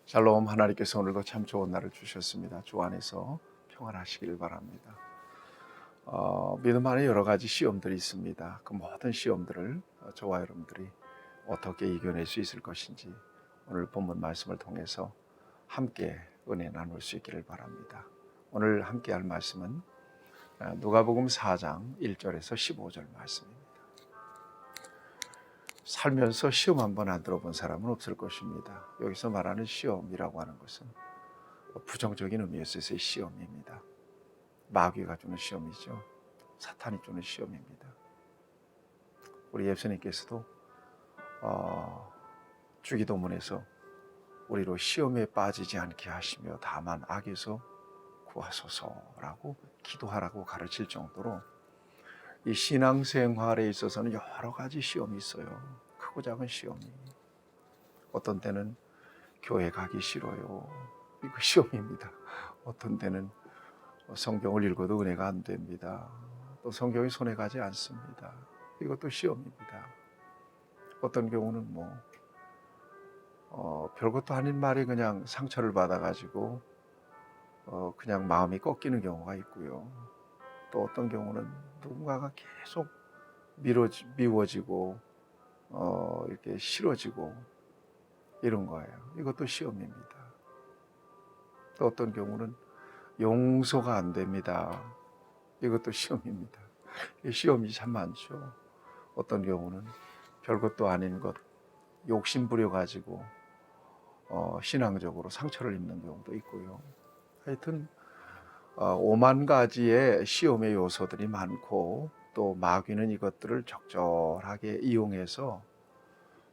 샬롬. 하나님께서 오늘도 참 좋은 날을 주셨습니다. 주 안에서 평안하시길 바랍니다. 믿음 안에 여러 가지 시험들이 있습니다. 그 모든 시험들을 저와 여러분들이 어떻게 이겨낼 수 있을 것인지 오늘 본문 말씀을 통해서 함께 은혜 나눌 수 있기를 바랍니다. 오늘 함께 할 말씀은 누가복음 4장 1절에서 15절 말씀입니다. 살면서 시험 한 번 안 들어본 사람은 없을 것입니다. 여기서 말하는 시험이라고 하는 것은 부정적인 의미에서의 시험입니다. 마귀가 주는 시험이죠. 사탄이 주는 시험입니다. 우리 예수님께서도 주기도문에서 우리로 시험에 빠지지 않게 하시며 다만 악에서 구하소서라고 기도하라고 가르칠 정도로 이 신앙생활에 있어서는 여러 가지 시험이 있어요. 크고 작은 시험이. 어떤 때는 교회 가기 싫어요. 이거 시험입니다. 어떤 때는 성경을 읽어도 은혜가 안 됩니다. 또 성경이 손에 가지 않습니다. 이것도 시험입니다. 어떤 경우는 별것도 아닌 말이 그냥 상처를 받아가지고 그냥 마음이 꺾이는 경우가 있고요. 또 어떤 경우는 누군가가 계속 미워지고 이렇게 싫어지고 이런 거예요. 이것도 시험입니다. 또 어떤 경우는 용서가 안 됩니다. 이것도 시험입니다. 시험이 참 많죠. 어떤 경우는 별것도 아닌 것 욕심 부려가지고 신앙적으로 상처를 입는 경우도 있고요. 하여튼 5만 가지의 시험의 요소들이 많고 또 마귀는 이것들을 적절하게 이용해서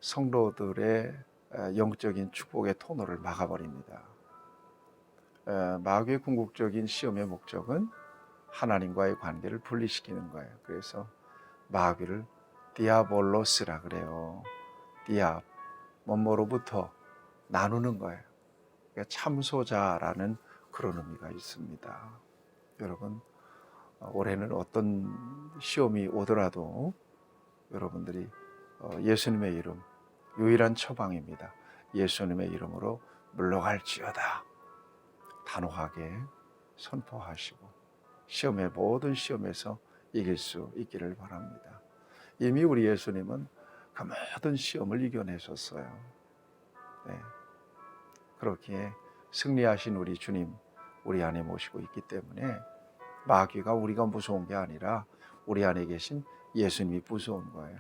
성도들의 영적인 축복의 통로를 막아버립니다. 마귀의 궁극적인 시험의 목적은 하나님과의 관계를 분리시키는 거예요. 그래서 마귀를 디아볼로스라 그래요. 디아, 뭐뭐로부터 나누는 거예요. 그러니까 참소자라는 그런 의미가 있습니다. 여러분, 올해는 어떤 시험이 오더라도 여러분들이 예수님의 이름, 유일한 처방입니다. 예수님의 이름으로 물러갈지어다. 단호하게 선포하시고 시험의 모든 시험에서 이길 수 있기를 바랍니다. 이미 우리 예수님은 그 모든 시험을 이겨내셨어요. 네. 그렇기에 승리하신 우리 주님 우리 안에 모시고 있기 때문에 마귀가 우리가 무서운 게 아니라 우리 안에 계신 예수님이 무서운 거예요.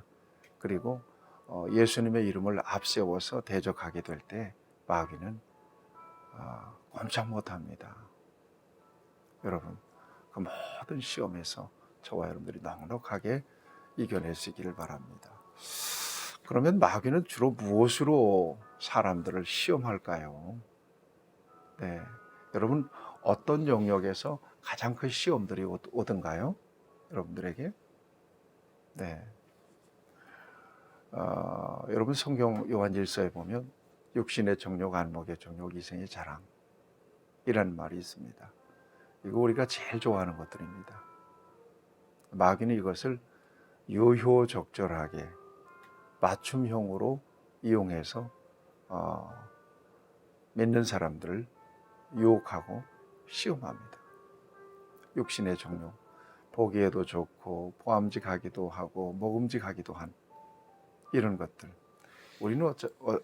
그리고 예수님의 이름을 앞세워서 대적하게 될 때 마귀는 꼼짝 못합니다. 여러분, 그 모든 시험에서 저와 여러분들이 넉넉하게 이겨낼 수 있기를 바랍니다. 그러면 마귀는 주로 무엇으로 사람들을 시험할까요? 네, 여러분 어떤 영역에서 가장 큰 시험들이 오던가요? 여러분들에게? 네, 여러분 성경 요한일서에 보면 육신의 정욕, 안목의 정욕, 이생의 자랑 이라는 말이 있습니다. 이거 우리가 제일 좋아하는 것들입니다. 마귀는 이것을 유효적절하게 맞춤형으로 이용해서 믿는 사람들을 유혹하고 시험합니다. 육신의 정욕, 보기에도 좋고 보암직하기도 하고 먹음직하기도 한 이런 것들. 우리는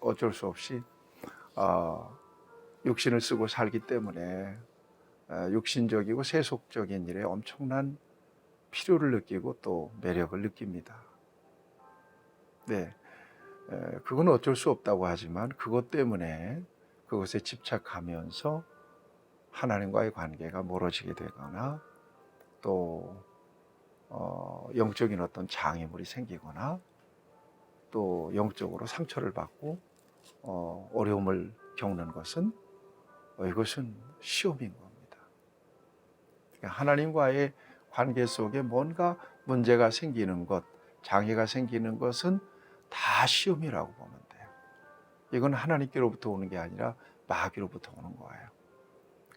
어쩔 수 없이 육신을 쓰고 살기 때문에 육신적이고 세속적인 일에 엄청난 필요를 느끼고 또 매력을 느낍니다. 네, 그건 어쩔 수 없다고 하지만 그것 때문에 그것에 집착하면서 하나님과의 관계가 멀어지게 되거나 또 영적인 어떤 장애물이 생기거나 또 영적으로 상처를 받고 어려움을 겪는 것은 이것은 시험인 겁니다. 그러니까 하나님과의 관계 속에 뭔가 문제가 생기는 것, 장애가 생기는 것은 다 시험이라고 보면 돼요. 이건 하나님께로부터 오는 게 아니라 마귀로부터 오는 거예요.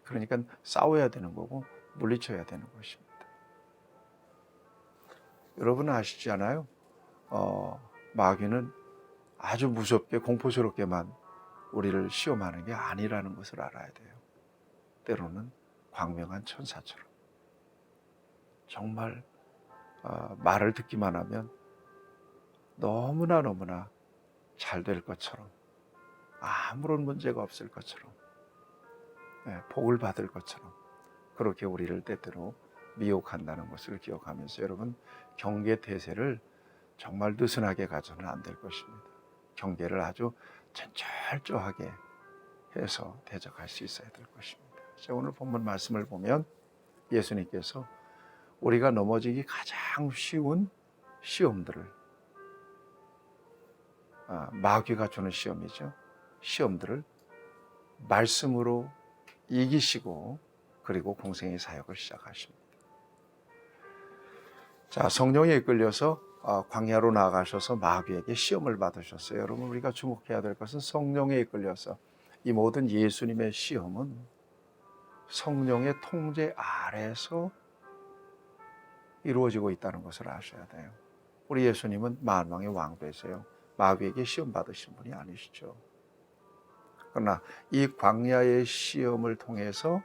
그러니까 싸워야 되는 거고 물리쳐야 되는 것입니다. 여러분 아시잖아요. 마귀는 아주 무섭게 공포스럽게만 우리를 시험하는 게 아니라는 것을 알아야 돼요. 때로는 광명한 천사처럼 정말 말을 듣기만 하면 너무나 잘 될 것처럼, 아무런 문제가 없을 것처럼, 복을 받을 것처럼 그렇게 우리를 때때로 미혹한다는 것을 기억하면서 여러분, 경계 태세를 정말 느슨하게 가져는 안 될 것입니다. 경계를 아주 철저하게 해서 대적할 수 있어야 될 것입니다. 오늘 본문 말씀을 보면 예수님께서 우리가 넘어지기 가장 쉬운 시험들을, 마귀가 주는 시험이죠. 시험들을 말씀으로 이기시고 그리고 공생의 사역을 시작하십니다. 자, 성령에 이끌려서 광야로 나아가셔서 마귀에게 시험을 받으셨어요. 여러분, 우리가 주목해야 될 것은 성령에 이끌려서 이 모든 예수님의 시험은 성령의 통제 아래에서 이루어지고 있다는 것을 아셔야 돼요. 우리 예수님은 만왕의 왕되세요. 마귀에게 시험 받으신 분이 아니시죠. 그러나 이 광야의 시험을 통해서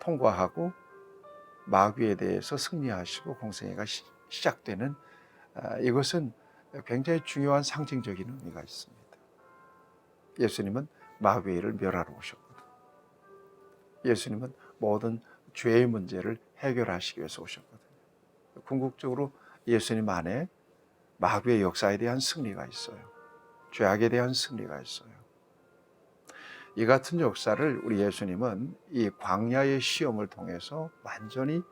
통과하고 마귀에 대해서 승리하시고 공생애가 시작되는, 이것은 굉장히 중요한 상징적인 의미가 있습니다. 예수님은 마귀를 멸하러 오셨거든요. 예수님은 모든 죄의 문제를 해결하시기 위해서 오셨거든요. 궁극적으로 예수님 안에 마귀의 역사에 대한 승리가 있어요. 죄악에 대한 승리가 있어요. 이 같은 역사를 우리 예수님은 이 광야의 시험을 통해서 완전히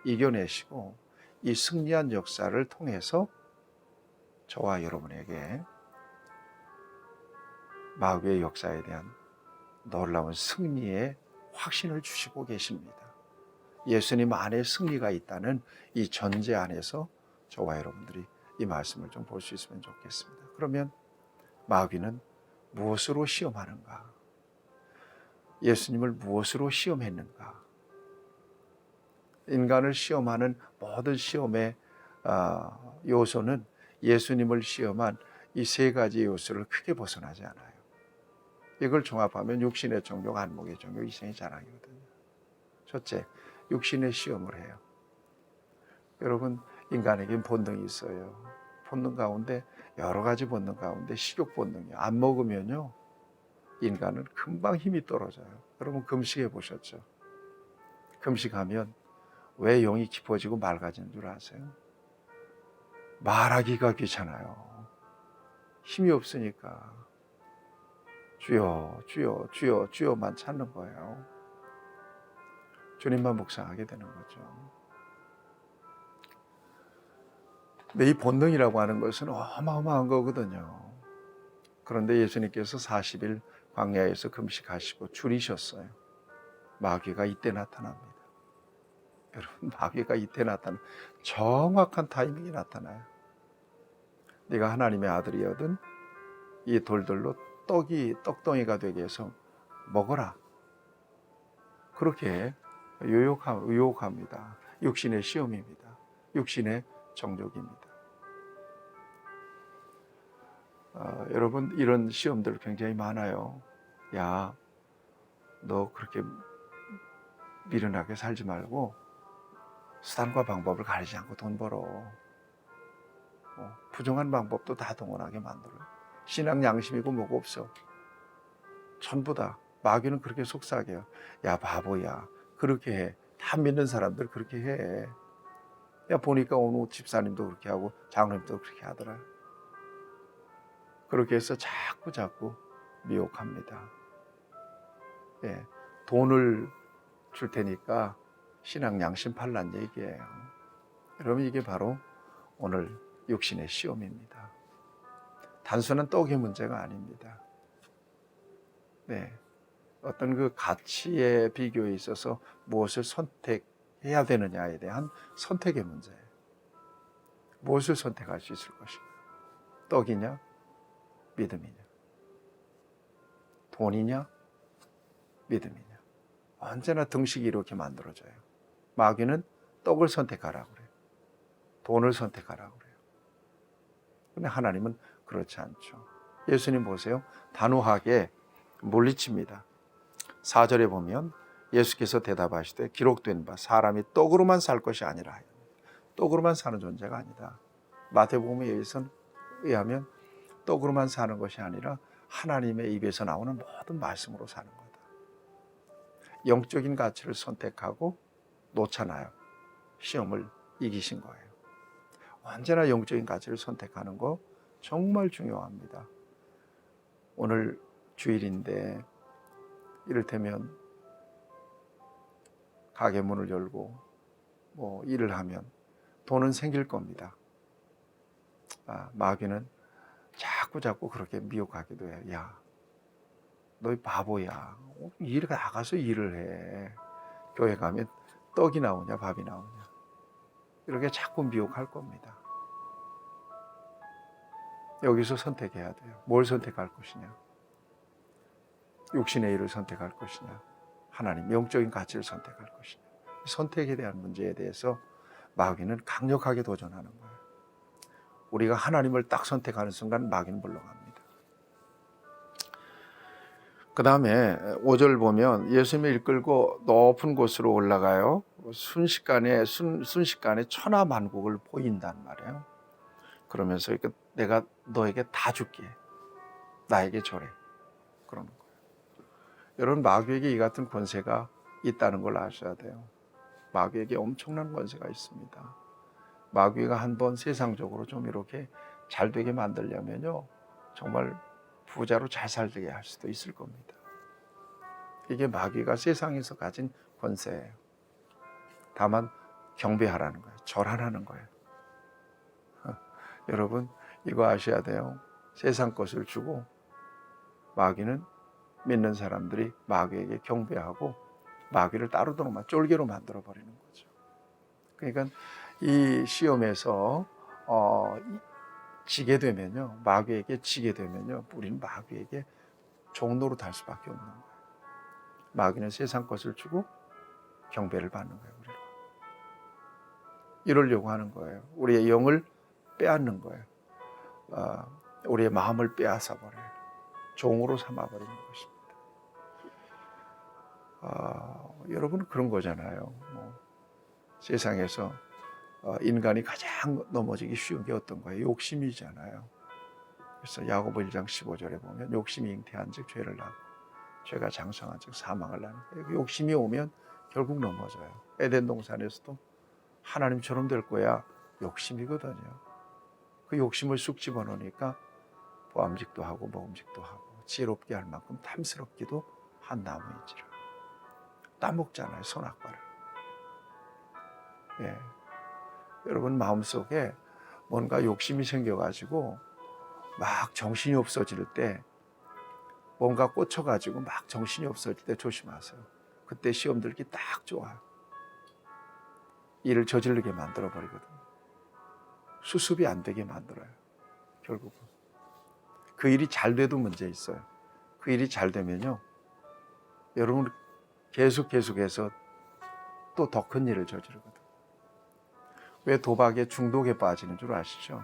이겨내시고 이 승리한 역사를 통해서 저와 여러분에게 마귀의 역사에 대한 놀라운 승리의 확신을 주시고 계십니다. 예수님 안에 승리가 있다는 이 전제 안에서 저와 여러분들이 이 말씀을 좀 볼 수 있으면 좋겠습니다. 그러면 마귀는 무엇으로 시험하는가? 예수님을 무엇으로 시험했는가? 인간을 시험하는 모든 시험의 요소는 예수님을 시험한 이 세 가지 요소를 크게 벗어나지 않아요. 이걸 종합하면 육신의 정욕, 안목의 정욕, 이생의 자랑이거든요. 첫째, 육신의 시험을 해요. 여러분, 인간에겐 본능이 있어요. 본능 가운데 여러 가지 본능 가운데 식욕 본능이요. 안 먹으면요, 인간은 금방 힘이 떨어져요. 여러분, 금식해 보셨죠? 금식하면 왜 영이 깊어지고 맑아지는 줄 아세요? 말하기가 귀찮아요. 힘이 없으니까 주여 주여 주여 주여만 찾는 거예요. 주님만 묵상하게 되는 거죠. 근데 이 본능이라고 하는 것은 어마어마한 거거든요. 그런데 예수님께서 40일 광야에서 금식하시고 줄이셨어요. 마귀가 이때 나타납니다. 여러분, 마귀가 이때 나타나는 정확한 타이밍이 나타나요. 네가 하나님의 아들이거든 이 돌들로 떡덩이가 되게 해서 먹어라. 그렇게 유혹합니다. 육신의 시험입니다. 육신의 정욕입니다. 여러분, 이런 시험들 굉장히 많아요. 야, 너 그렇게 미련하게 살지 말고 수단과 방법을 가리지 않고 돈 벌어. 부정한 방법도 다 동원하게 만들어요. 신앙 양심이고 뭐고 없어. 전부 다. 마귀는 그렇게 속삭여요. 야, 바보야. 그렇게 해. 다 믿는 사람들 그렇게 해. 야, 보니까 오늘 집사님도 그렇게 하고 장로님도 그렇게 하더라. 그렇게 해서 자꾸 미혹합니다. 예, 돈을 줄 테니까 신앙 양심 팔란 얘기예요. 여러분, 이게 바로 오늘 육신의 시험입니다. 단순한 떡의 문제가 아닙니다. 네, 어떤 그 가치의 비교에 있어서 무엇을 선택해야 되느냐에 대한 선택의 문제예요. 무엇을 선택할 수 있을 것인가? 떡이냐? 믿음이냐? 돈이냐? 믿음이냐? 언제나 등식이 이렇게 만들어져요. 마귀는 떡을 선택하라고 그래요. 돈을 선택하라고 그래요. 근데 하나님은 그렇지 않죠. 예수님 보세요. 단호하게 물리칩니다. 4절에 보면 예수께서 대답하시되 기록된 바 사람이 떡으로만 살 것이 아니라 하여. 떡으로만 사는 존재가 아니다. 마태복음에 의하면 떡으로만 사는 것이 아니라 하나님의 입에서 나오는 모든 말씀으로 사는 거다. 영적인 가치를 선택하고 놓잖아요. 시험을 이기신 거예요. 언제나 영적인 가치를 선택하는 거 정말 중요합니다. 오늘 주일인데 이를테면 가게 문을 열고 일을 하면 돈은 생길 겁니다. 마귀는 자꾸 그렇게 미혹하기도 해요. 야, 너 바보야. 일 나가서 일을 해. 교회 가면 떡이 나오냐 밥이 나오냐. 이렇게 자꾸 미혹할 겁니다. 여기서 선택해야 돼요. 뭘 선택할 것이냐. 육신의 일을 선택할 것이냐. 하나님 영적인 가치를 선택할 것이냐. 선택에 대한 문제에 대해서 마귀는 강력하게 도전하는 거예요. 우리가 하나님을 딱 선택하는 순간 마귀는 물러갑니다. 그 다음에 5절 보면 예수님을 이끌고 높은 곳으로 올라가요. 순식간에 천하만국을 보인단 말이에요. 그러면서 내가 너에게 다 줄게. 나에게 줘래. 그러는 거예요. 여러분, 마귀에게 이 같은 권세가 있다는 걸 아셔야 돼요. 마귀에게 엄청난 권세가 있습니다. 마귀가 한번 세상적으로 좀 이렇게 잘 되게 만들려면요, 정말 부자로 잘 살게 할 수도 있을 겁니다. 이게 마귀가 세상에서 가진 권세예요. 다만 경배하라는 거예요. 절하라는 거예요. 여러분, 이거 아셔야 돼요. 세상 것을 주고 마귀는 믿는 사람들이 마귀에게 경배하고 마귀를 따르도록 쫄개로 만들어 버리는 거죠. 그러니까 이 시험에서 지게 되면요, 마귀에게 지게 되면요, 우리는 마귀에게 종로로 달 수밖에 없는 거예요. 마귀는 세상 것을 주고 경배를 받는 거예요. 우리가 이러려고 하는 거예요. 우리의 영을 빼앗는 거예요. 우리의 마음을 빼앗아 버려요. 종으로 삼아 버리는 것입니다. 여러분, 그런 거잖아요. 세상에서 인간이 가장 넘어지기 쉬운 게 어떤 거예요? 욕심이잖아요. 그래서 야고보 1장 15절에 보면 욕심이 잉태한 즉 죄를 낳고 죄가 장성한 즉 사망을 낳는 거예요. 욕심이 오면 결국 넘어져요. 에덴 동산에서도 하나님처럼 될 거야 욕심이거든요. 그 욕심을 쑥 집어넣으니까 보암직도 하고 먹음직도 하고 지혜롭게 할 만큼 탐스럽기도 한 나무인지라. 따먹잖아요, 선악과를. 예. 여러분, 마음속에 뭔가 욕심이 생겨가지고 막 정신이 없어질 때, 뭔가 꽂혀가지고 막 정신이 없어질 때 조심하세요. 그때 시험 들기 딱 좋아요. 일을 저지르게 만들어버리거든요. 수습이 안 되게 만들어요. 결국은. 그 일이 잘 돼도 문제 있어요. 그 일이 잘 되면요, 여러분 계속해서 또 더 큰 일을 저지르거든요. 왜 도박에 중독에 빠지는 줄 아시죠?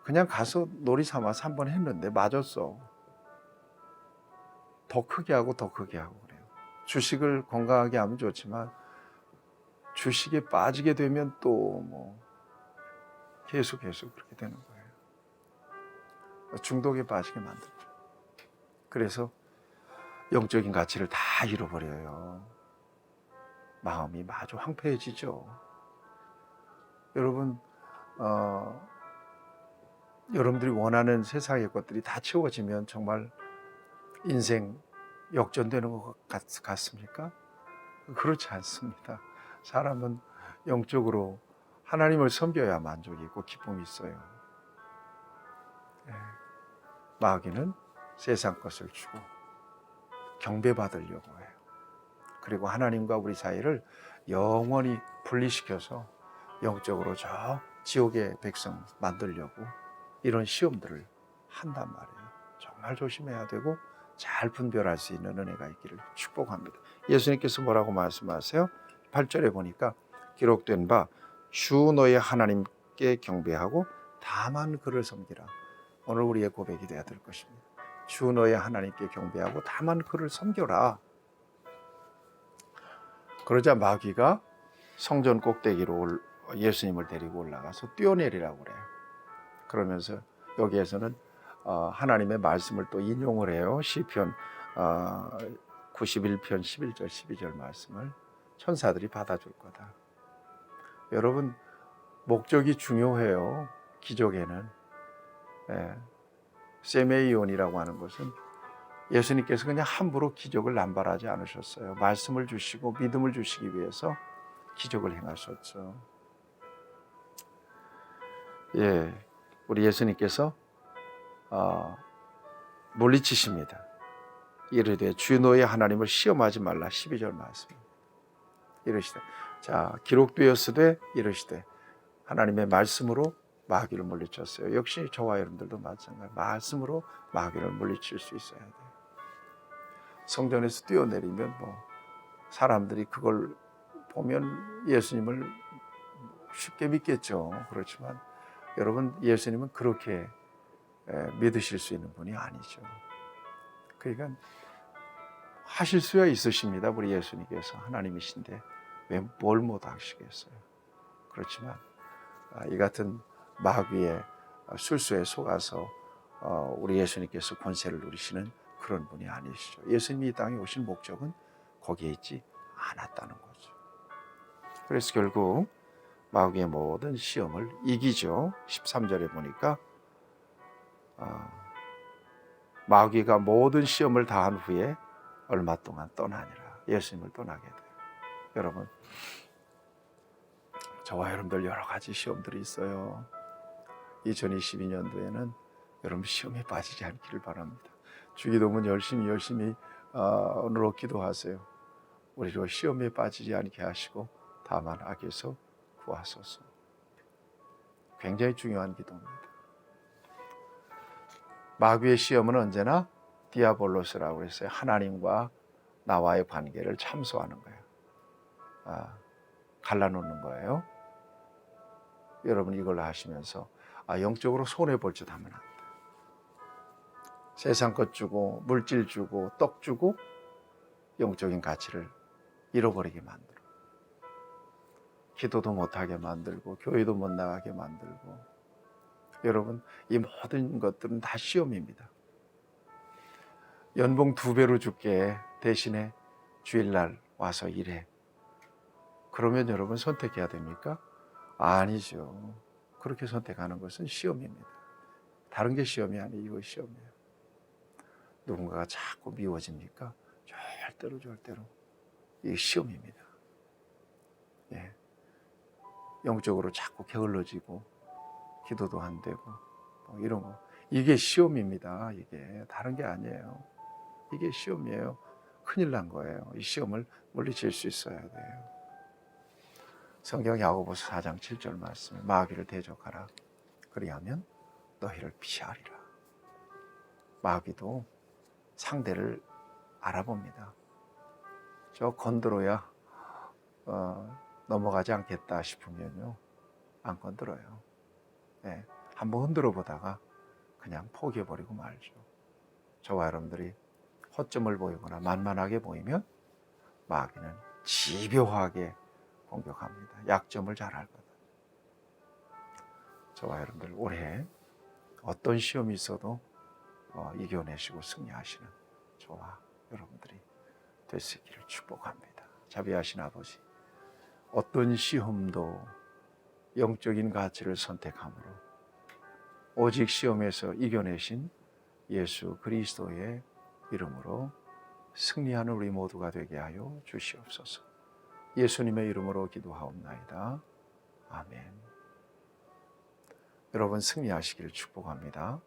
그냥 가서 놀이 삼아서 한번 했는데 맞았어. 더 크게 하고 그래요. 주식을 건강하게 하면 좋지만 주식에 빠지게 되면 또 계속 그렇게 되는 거예요. 중독에 빠지게 만들죠. 그래서 영적인 가치를 다 잃어버려요. 마음이 마주 황폐해지죠. 여러분, 여러분들이 원하는 세상의 것들이 다 채워지면 정말 인생 역전되는 것 같습니까? 그렇지 않습니다. 사람은 영적으로 하나님을 섬겨야 만족이 있고 기쁨이 있어요. 마귀는 세상 것을 주고 경배받으려고 해요. 그리고 하나님과 우리 사이를 영원히 분리시켜서 영적으로 저 지옥의 백성 만들려고 이런 시험들을 한단 말이에요. 정말 조심해야 되고 잘 분별할 수 있는 은혜가 있기를 축복합니다. 예수님께서 뭐라고 말씀하세요? 8절에 보니까 기록된 바 주 너의 하나님께 경배하고 다만 그를 섬기라. 오늘 우리의 고백이 되어야 될 것입니다. 주 너의 하나님께 경배하고 다만 그를 섬겨라. 그러자 마귀가 성전 꼭대기로 예수님을 데리고 올라가서 뛰어내리라고 그래요. 그러면서 여기에서는 하나님의 말씀을 또 인용을 해요. 시편 91편 11절 12절 말씀을 천사들이 받아줄 거다. 여러분, 목적이 중요해요. 기적에는. 세메이온이라고 하는 것은 예수님께서 그냥 함부로 기적을 남발하지 않으셨어요. 말씀을 주시고 믿음을 주시기 위해서 기적을 행하셨죠. 우리 예수님께서 물리치십니다. 이르되 주 너의 하나님을 시험하지 말라. 12절 말씀. 이르시되, 자, 기록되었으되 이르시되 하나님의 말씀으로 마귀를 물리쳤어요. 역시 저와 여러분들도 마찬가지. 말씀으로 마귀를 물리칠 수 있어야 돼요. 성전에서 뛰어내리면 사람들이 그걸 보면 예수님을 쉽게 믿겠죠. 그렇지만 여러분, 예수님은 그렇게 믿으실 수 있는 분이 아니죠. 그러니까 하실 수야 있으십니다. 우리 예수님께서 하나님이신데 왜 뭘 못 하시겠어요. 그렇지만 이 같은 마귀의 술수에 속아서 우리 예수님께서 권세를 누리시는 그런 분이 아니시죠. 예수님이 이 땅에 오신 목적은 거기에 있지 않았다는 거죠. 그래서 결국 마귀의 모든 시험을 이기죠. 13절에 보니까 마귀가 모든 시험을 다한 후에 얼마 동안 떠나니라. 예수님을 떠나게 돼요. 여러분, 저와 여러분들 여러 가지 시험들이 있어요. 2022년도에는 여러분 시험에 빠지지 않기를 바랍니다. 주기도문 열심히 오늘로 기도하세요. 우리로 시험에 빠지지 않게 하시고 다만 악에서 구하소서. 굉장히 중요한 기도입니다. 마귀의 시험은 언제나 디아볼로스라고 했어요. 하나님과 나와의 관계를 참소하는 거예요. 갈라놓는 거예요. 여러분, 이걸 하시면서 영적으로 손해볼 짓 하면 안 돼. 세상 것 주고 물질 주고 떡 주고 영적인 가치를 잃어버리게 만들어. 기도도 못하게 만들고 교회도 못 나가게 만들고. 여러분, 이 모든 것들은 다 시험입니다. 연봉 2배로 줄게. 대신에 주일날 와서 일해. 그러면 여러분 선택해야 됩니까? 아니죠. 그렇게 선택하는 것은 시험입니다. 다른 게 시험이 아니에요. 이거 시험이에요. 누군가가 자꾸 미워집니까? 절대로 이게 시험입니다. 영적으로 자꾸 게을러지고 기도도 안 되고 이런 거, 이게 시험입니다. 이게 다른 게 아니에요. 이게 시험이에요. 큰일 난 거예요. 이 시험을 물리칠 수 있어야 돼요. 성경 야고보서 4장 7절 말씀에 마귀를 대적하라. 그리하면 너희를 피하리라. 마귀도 상대를 알아봅니다. 저 건드려야 넘어가지 않겠다 싶으면요, 안 건드려요. 한번 흔들어 보다가 그냥 포기해버리고 말죠. 저와 여러분들이 허점을 보이거나 만만하게 보이면 마귀는 집요하게 공격합니다. 약점을 잘 알거든. 저와 여러분들 올해 어떤 시험이 있어도 이겨내시고 승리하시는 저와 여러분들이 되시기를 축복합니다. 자비하신 아버지, 어떤 시험도 영적인 가치를 선택함으로 오직 시험에서 이겨내신 예수 그리스도의 이름으로 승리하는 우리 모두가 되게 하여 주시옵소서. 예수님의 이름으로 기도하옵나이다. 아멘. 여러분 승리하시기를 축복합니다.